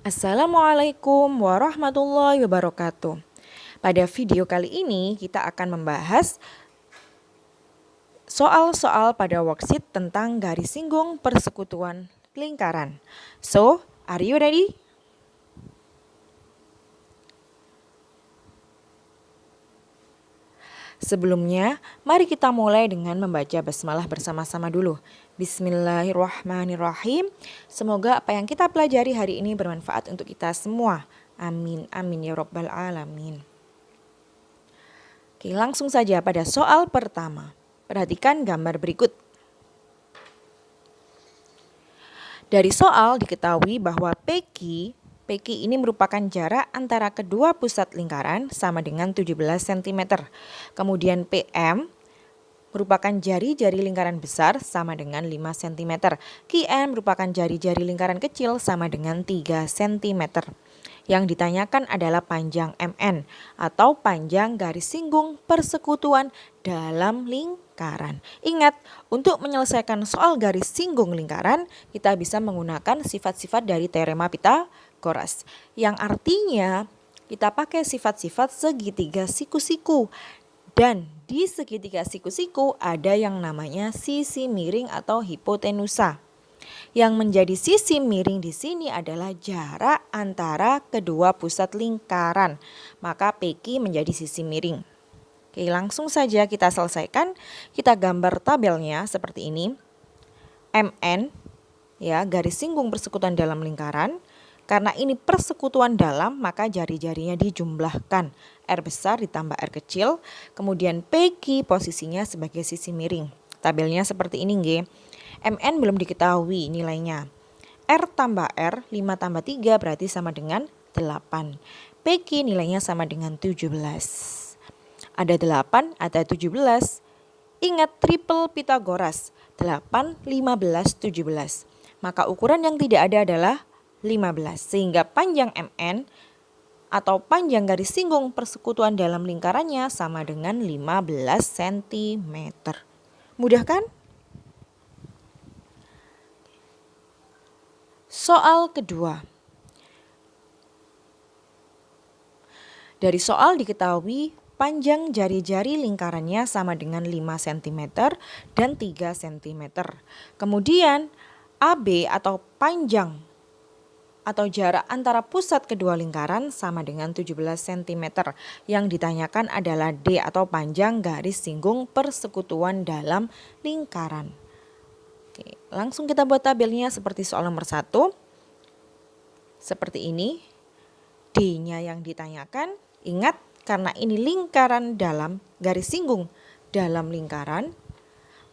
Assalamualaikum warahmatullahi wabarakatuh. Pada video kali ini kita akan membahas soal-soal pada worksheet tentang garis singgung persekutuan lingkaran. So, are you ready? Sebelumnya, mari kita mulai dengan membaca basmalah bersama-sama dulu. Bismillahirrahmanirrahim. Semoga apa yang kita pelajari hari ini bermanfaat untuk kita semua. Amin, amin ya rabbal alamin. Oke, langsung saja pada soal pertama. Perhatikan gambar berikut. Dari soal diketahui bahwa PQ ini merupakan jarak antara kedua pusat lingkaran sama dengan 17 cm. Kemudian PM merupakan jari-jari lingkaran besar sama dengan 5 cm. QN merupakan jari-jari lingkaran kecil sama dengan 3 cm. Yang ditanyakan adalah panjang MN atau panjang garis singgung persekutuan dalam lingkaran. Ingat, untuk menyelesaikan soal garis singgung lingkaran, kita bisa menggunakan sifat-sifat dari teorema Pythagoras. Yang artinya kita pakai sifat-sifat segitiga siku-siku. Dan di segitiga siku-siku ada yang namanya sisi miring atau hipotenusa. Yang menjadi sisi miring di sini adalah jarak antara kedua pusat lingkaran. Maka PQ menjadi sisi miring. Oke, langsung saja kita selesaikan. Kita gambar tabelnya seperti ini. MN ya, garis singgung persekutuan dalam lingkaran. Karena ini persekutuan dalam, maka jari-jarinya dijumlahkan. R besar ditambah R kecil. Kemudian PQ posisinya sebagai sisi miring. Tabelnya seperti ini, nggih. MN belum diketahui nilainya. R tambah R, 5 tambah 3 berarti sama dengan 8. PQ nilainya sama dengan 17. Ada 8, ada 17. Ingat triple Pythagoras, 8, 15, 17. Maka ukuran yang tidak ada adalah 15. Sehingga panjang MN atau panjang garis singgung persekutuan dalam lingkarannya sama dengan 15 cm. Mudah kan? Soal kedua. Dari soal diketahui panjang jari-jari lingkarannya sama dengan 5 cm dan 3 cm. Kemudian AB atau panjang atau jarak antara pusat kedua lingkaran sama dengan 17 cm. Yang ditanyakan adalah D atau panjang garis singgung persekutuan dalam lingkaran. Oke, langsung kita buat tabelnya seperti soal nomor 1. Seperti ini. D-nya yang ditanyakan, ingat karena ini lingkaran dalam, garis singgung dalam lingkaran,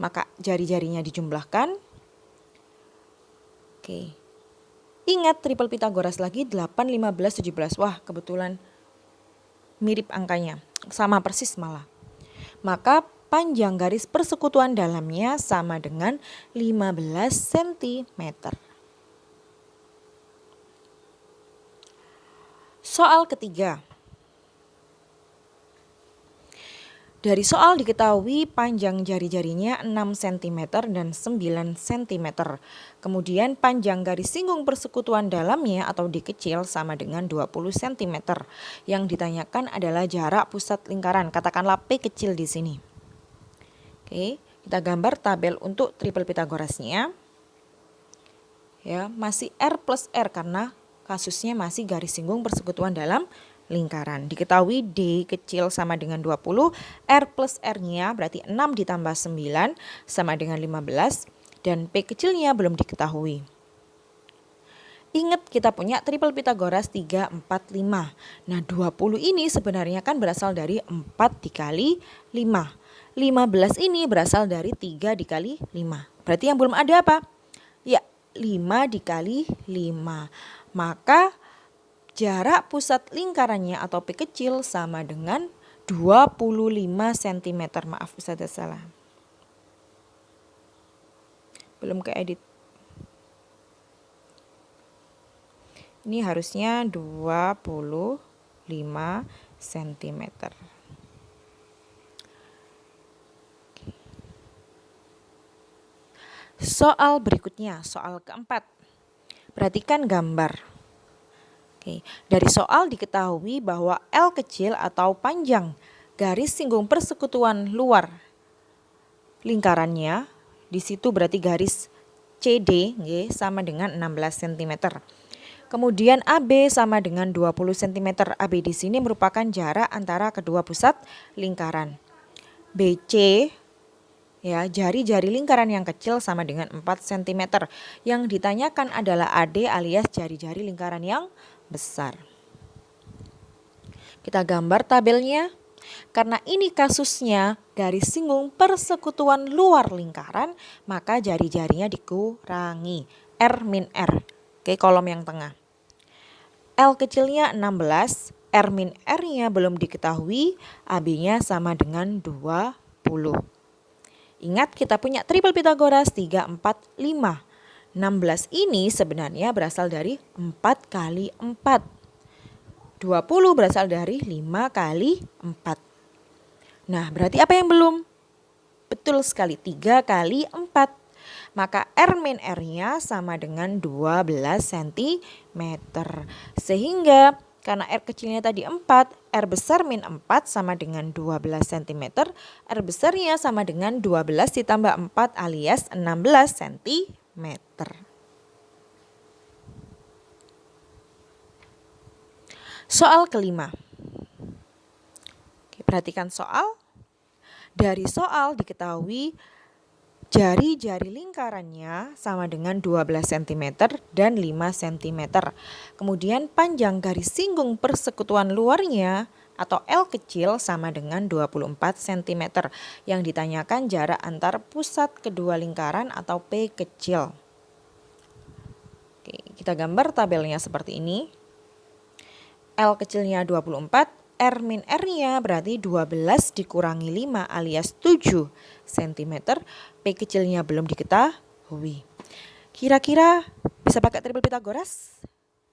maka jari-jarinya dijumlahkan. Oke. Ingat triple Pythagoras lagi, 8, 15, 17. Wah, kebetulan mirip angkanya, sama persis malah. Maka panjang garis persekutuan dalamnya sama dengan 15 cm. Soal ketiga. Dari soal diketahui panjang jari-jarinya 6 cm dan 9 cm. Kemudian panjang garis singgung persekutuan dalamnya atau D kecil sama dengan 20 cm. Yang ditanyakan adalah jarak pusat lingkaran, katakanlah P kecil di sini. Oke, kita gambar tabel untuk triple Pythagorasnya. Ya, masih R plus R karena kasusnya masih garis singgung persekutuan dalam lingkaran. Diketahui D kecil sama dengan 20, R plus R-nya berarti 6 ditambah 9 sama dengan 15, dan P kecilnya belum diketahui. Ingat kita punya triple Pythagoras 3, 4, 5. Nah 20 ini sebenarnya kan berasal dari 4 dikali 5. 15 ini berasal dari 3 dikali 5. Berarti yang belum ada apa? Ya 5 dikali 5. Maka jarak pusat lingkarannya atau P kecil sama dengan 25 cm. Maaf Ustazah salah. Belum keedit. Ini harusnya 25 cm. Soal berikutnya, soal keempat. Perhatikan gambar. Oke, dari soal diketahui bahwa L kecil atau panjang garis singgung persekutuan luar lingkarannya, di situ berarti garis CD sama dengan 16 cm. Kemudian AB sama dengan 20 cm. AB di sini merupakan jarak antara kedua pusat lingkaran. BC ya, jari-jari lingkaran yang kecil sama dengan 4 cm. Yang ditanyakan adalah AD alias jari-jari lingkaran yang besar. Kita gambar tabelnya. Karena ini kasusnya garis singgung persekutuan luar lingkaran, maka jari-jarinya dikurangi. R min R. Oke, kolom yang tengah. L kecilnya 16, R min R-nya belum diketahui, AB-nya sama dengan 20. Ingat kita punya triple Pitagoras 3, 4, 5. 16 ini sebenarnya berasal dari 4 kali 4. 20 berasal dari 5 kali 4. Nah, berarti apa yang belum? Betul sekali, 3 kali 4. Maka R min R-nya sama dengan 12 cm. Sehingga karena R kecilnya tadi 4, R besar min 4 sama dengan 12 cm. R besarnya sama dengan 12 ditambah 4 alias 16 cm. Soal kelima. Oke, perhatikan soal. Dari soal diketahui jari-jari lingkarannya sama dengan 12 cm dan 5 cm. Kemudian panjang garis singgung persekutuan luarnya atau L kecil sama dengan 24 cm. Yang ditanyakan jarak antar pusat kedua lingkaran atau P kecil. Oke, kita gambar tabelnya seperti ini. L kecilnya 24, R min R-nya berarti 12 dikurangi 5 alias 7 cm. P kecilnya belum diketahui. Kira-kira bisa pakai triple Pitagoras?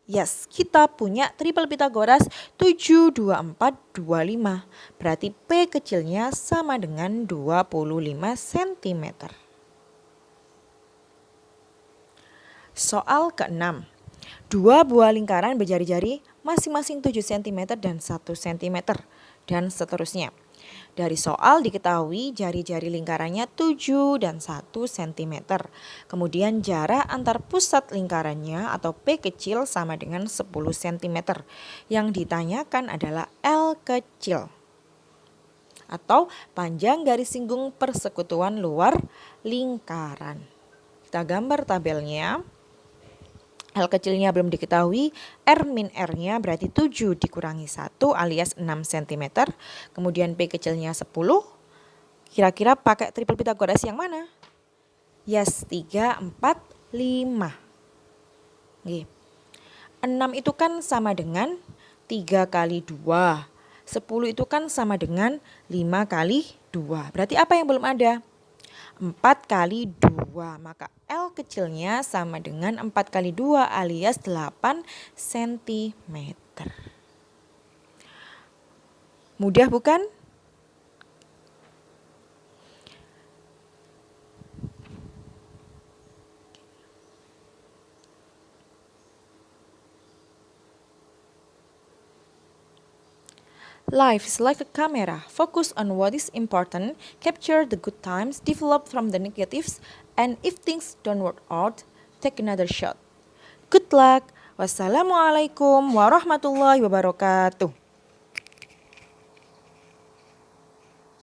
Yes, kita punya triple Pitagoras 7, 24, 25. Berarti P kecilnya sama dengan 25 cm. Soal ke-6. Dua buah lingkaran berjari-jari masing-masing 7 cm dan 1 cm dan seterusnya. Dari soal diketahui jari-jari lingkarannya 7 dan 1 cm. Kemudian jarak antar pusat lingkarannya atau P kecil sama dengan 10 cm. Yang ditanyakan adalah L kecil atau panjang garis singgung persekutuan luar lingkaran. Kita gambar tabelnya. L kecilnya belum diketahui, R min R-nya berarti 7 dikurangi 1 alias 6 cm. Kemudian P kecilnya 10. Kira-kira pakai triple Pitagoras yang mana? Yes, 3, 4, 5. Oke. 6 itu kan sama dengan 3 kali 2. 10 itu kan sama dengan 5 kali 2. Berarti apa yang belum ada? 4 kali 2, maka L kecilnya sama dengan 4 kali 2 alias 8 cm. Mudah bukan? Life is like a camera. Focus on what is important, capture the good times, develop from the negatives, and if things don't work out, take another shot. Good luck. Wassalamualaikum warahmatullahi wabarakatuh.